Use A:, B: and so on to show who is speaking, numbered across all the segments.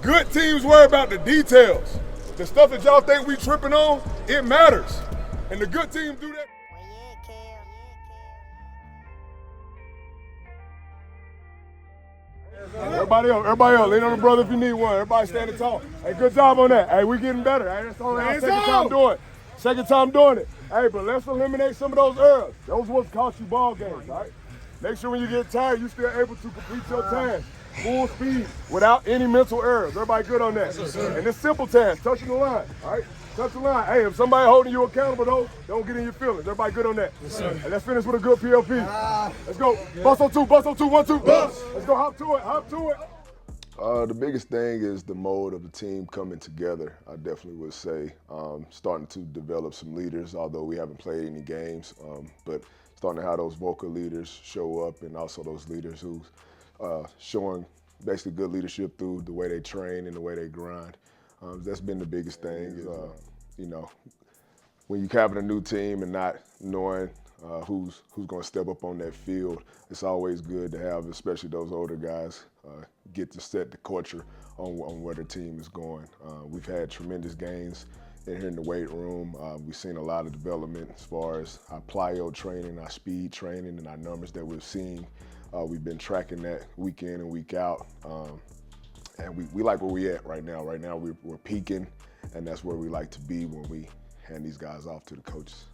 A: good teams worry about the details. The stuff that y'all think we tripping on, it matters. And the good teams do that. Everybody else, lean on the brother if you need one. Everybody standing tall. Hey, good job on that. Hey, we getting better. Hey, that's only our second time doing it. Hey, but let's eliminate some of those errors. Those what cost you ball games, all right? Make sure when you get tired, you're still able to complete your task. Full speed, without any mental errors. Everybody good on that? And this simple task, touching the line, all right? Touch the line. Hey, if somebody holding you accountable, don't get in your feelings. Everybody good on that? Yes, sir. And let's finish with a good PLP. Let's go. Bust on two, 1, 2. Bust. Let's go, hop to it.
B: The biggest thing is the mode of the team coming together, I definitely would say. Starting to develop some leaders, although we haven't played any games, but starting to have those vocal leaders show up, and also those leaders who showing basically good leadership through the way they train and the way they grind. That's been the biggest thing. When you're having a new team and not knowing who's going to step up on that field, it's always good to have, especially those older guys, get to set the culture on where the team is going. We've had tremendous gains in here in the weight room. We've seen a lot of development as far as our plyo training, our speed training, and our numbers that we've seen. We've been tracking that week in and week out. And we like where we at right now. Right now we're peaking, and that's where we like to be when we hand these guys off to the coaches.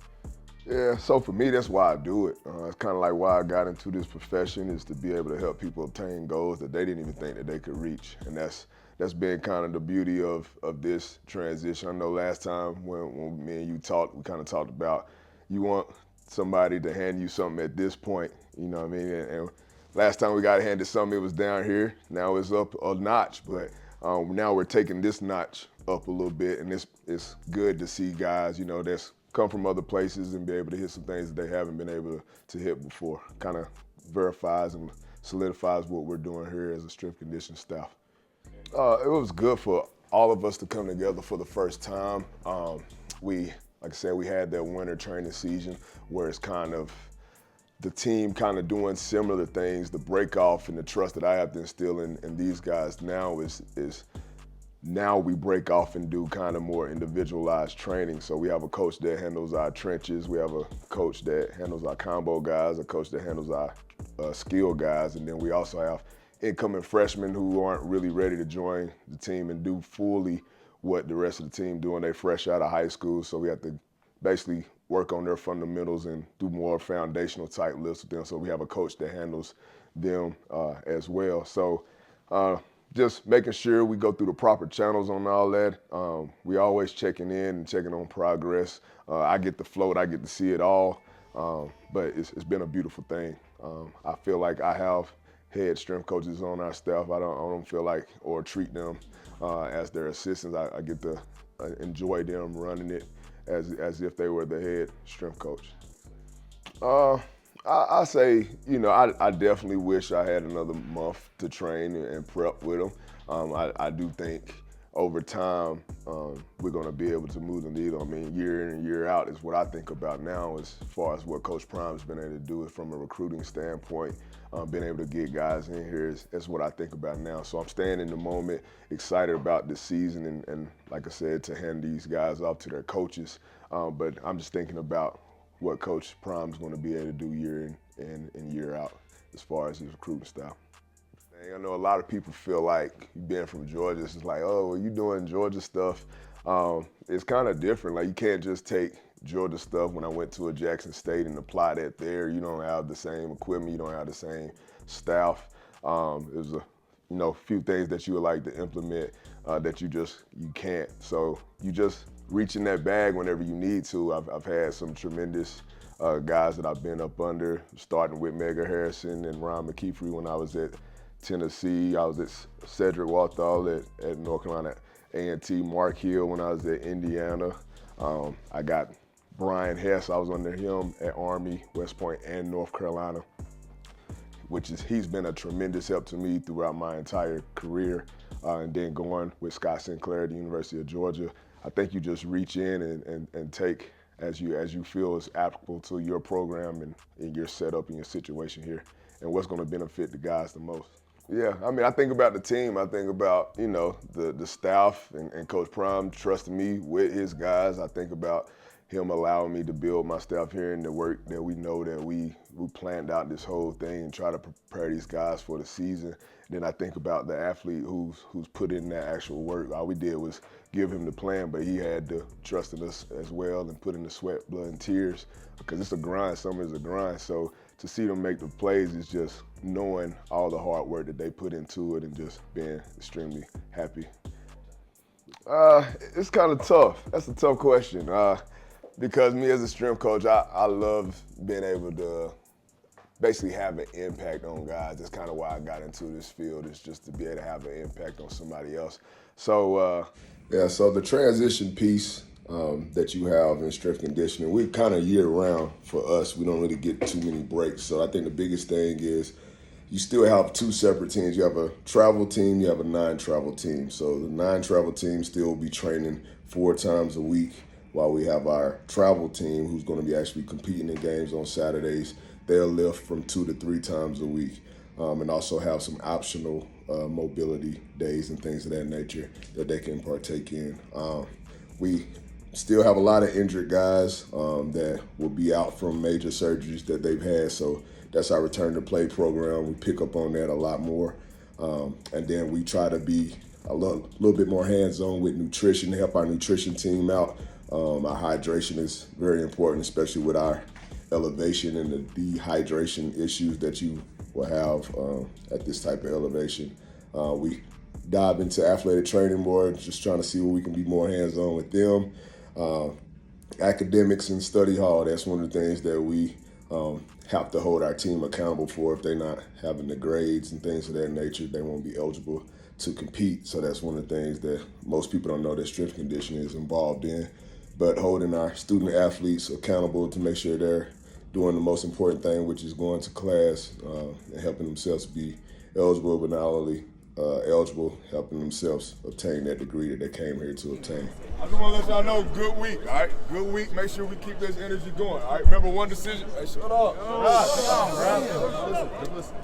B: Yeah, so for me, that's why I do it. It's kind of like why I got into this profession, is to be able to help people obtain goals that they didn't even think that they could reach. And that's been kind of the beauty of this transition. I know last time when me and you talked, we kind of talked about you want somebody to hand you something at this point, you know what I mean? And last time we got handed something, it was down here. Now it's up a notch, but now we're taking this notch up a little bit, and it's good to see guys, that's come from other places and be able to hit some things that they haven't been able to hit before. Kind of verifies and solidifies what we're doing here as a strength conditioning staff. It was good for all of us to come together for the first time. Like I said, we had that winter training season where it's kind of the team kind of doing similar things. The break off and the trust that I have to instill in these guys now is now we break off and do kind of more individualized training. So we have a coach that handles our trenches. We have a coach that handles our combo guys, a coach that handles our skill guys, and then we also have incoming freshmen who aren't really ready to join the team and do fully what the rest of the team do when they fresh out of high school. So we have to basically work on their fundamentals and do more foundational type lifts with them. So we have a coach that handles them as well. So just making sure we go through the proper channels on all that. We always checking in and checking on progress. I get to float, I get to see it all, but it's been a beautiful thing. I feel like I have head strength coaches on our staff. I don't feel like or treat them as their assistants. I get to enjoy them running it as if they were the head strength coach. I say, I definitely wish I had another month to train and prep with them. I do think over time we're going to be able to move the needle. I mean, year in and year out is what I think about now as far as what Coach Prime's been able to do from a recruiting standpoint. Being able to get guys in here is what I think about now. So I'm staying in the moment, excited about this season, and like I said, to hand these guys off to their coaches. But I'm just thinking about what Coach Prime's going to be able to do year in and year out as far as his recruiting style. I know a lot of people feel like being from Georgia, it's just like, oh, well, you doing Georgia stuff. It's kind of different. Like, you can't just take Georgia stuff when I went to a Jackson State and apply that there. You don't have the same equipment. You don't have the same staff. There's a few things that you would like to implement that you can't. So you just reach in that bag whenever you need to. I've had some tremendous guys that I've been up under, starting with Mega Harrison and Ron McKeefery when I was at Tennessee. I was at Cedric Walthall at North Carolina A&T, Mark Hill when I was at Indiana. I got Brian Hess, I was under him at Army, West Point, and North Carolina, he's been a tremendous help to me throughout my entire career. And then going with Scott Sinclair at the University of Georgia, I think you just reach in and take as you feel is applicable to your program and your setup and your situation here, and what's going to benefit the guys the most. Yeah, I mean, I think about the team. I think about, the staff and Coach Prime trusting me with his guys. I think about him allowing me to build my staff here and the work that we know that we planned out this whole thing and try to prepare these guys for the season. Then I think about the athlete who's put in that actual work. All we did was give him the plan, but he had to trust in us as well and put in the sweat, blood, and tears because it's a grind. Summer is a grind. So to see them make the plays is just knowing all the hard work that they put into it and just being extremely happy. It's kind of tough. That's a tough question. Because me as a strength coach, I love being able to basically have an impact on guys. That's kind of why I got into this field, is just to be able to have an impact on somebody else. So, so the transition piece that you have in strength conditioning, we're kind of year-round for us. We don't really get too many breaks. So I think the biggest thing is you still have two separate teams. You have a travel team, you have a non-travel team. So the non-travel team still will be training 4 times a week, while we have our travel team who's going to be actually competing in games on Saturdays. They'll lift from 2 to 3 times a week, and also have some optional mobility days and things of that nature that they can partake in. We still have a lot of injured guys that will be out from major surgeries that they've had, so that's our return to play program. We pick up on that a lot more, and then we try to be a little bit more hands-on with nutrition to help our nutrition team out. Our hydration is very important, especially with our elevation and the dehydration issues that you will have at this type of elevation. We dive into athletic training more, just trying to see where we can be more hands-on with them. Academics and study hall, that's one of the things that we have to hold our team accountable for. If they're not having the grades and things of that nature, they won't be eligible to compete. So that's one of the things that most people don't know that strength conditioning is involved in. But holding our student athletes accountable to make sure they're doing the most important thing, which is going to class and helping themselves be eligible, but not only eligible, helping themselves obtain that degree that they came here to obtain.
A: I just want to let y'all know, good week, all right? Good week. Make sure we keep this energy going, all right? Remember one decision. Hey, shut up. Listen.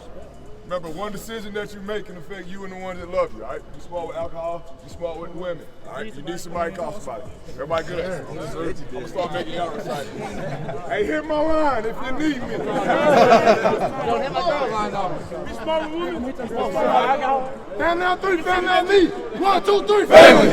A: Remember, one decision that you make can affect you and the ones that love you, all right? You smart with alcohol, you smart with women, all right? You need somebody, call somebody. Everybody good? I'm going to start making y'all excited. Hey, hit my line if you need me. Don't hit my girl line, though. Be smart with women. Stand down 3, family, on me. 1, 2, 3, family.